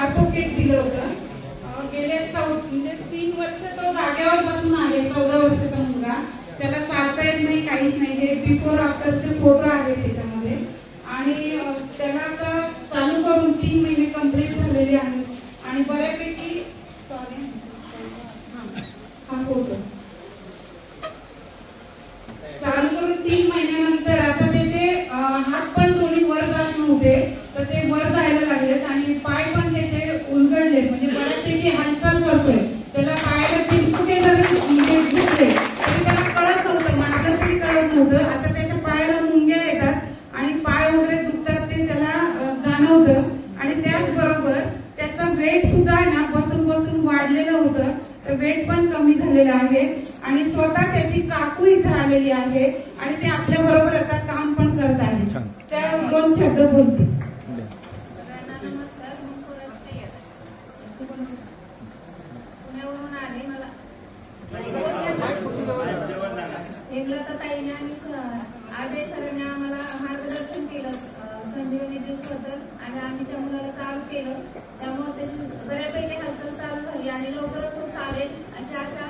Ortho kit दिलं होतं. गेले म्हणजे 3 वर्ष तो जागेवर बसून आहे. 14 वर्षाचा मुलगा, त्याला चालता येत नाही, काहीच नाही. हे बिफोर आफ्टरचे फोटो आहेत त्याच्यामध्ये. आणि त्याला आता चालू करून 3 महिने कंप्लीट झालेले आहेत आणि बऱ्यापैकी हा फोटो चालू करून 3 महिन्यानंतर आता त्याचे हात पण दोन्ही वर जात नव्हते, तर ते वर जायला लागलेत आणि पाय पण त्याचे उलगडले. म्हणजे बऱ्यापैकी हालचाल करतोय. त्याला पायाला चिमकुटे जरी म्हणजे दुखले तरी त्याला कळत नव्हतं, माझं तरी कळत नव्हतं. आता त्याच्या पायाला मुंग्या येतात आणि पाय वगैरे दुखतात ते त्याला जाणवतं. आणि त्याचबरोबर त्याचं वेट सुद्धा ना बसून बसून वाढलेलं होतं, तर वेट पण कमी झालेलं आहे. आणि स्वतः त्याची काकू इथं आलेली आहे आणि ते आपल्या बरोबर आता काम पण करत आहे. त्या 2 शब्द बोलते. नमस्कार, पुण्यावरून आले. मला हेमलता ताईने आणि अजय सरांनी आम्हाला मार्गदर्शन केलं संजीवनी ज्यूसबद्दल आणि आम्ही त्या मुलाला चालू केलं. त्यामुळे त्याची बऱ्यापैकी हालचाल चालू झाली आणि लवकरच तो चालेल अशी आशा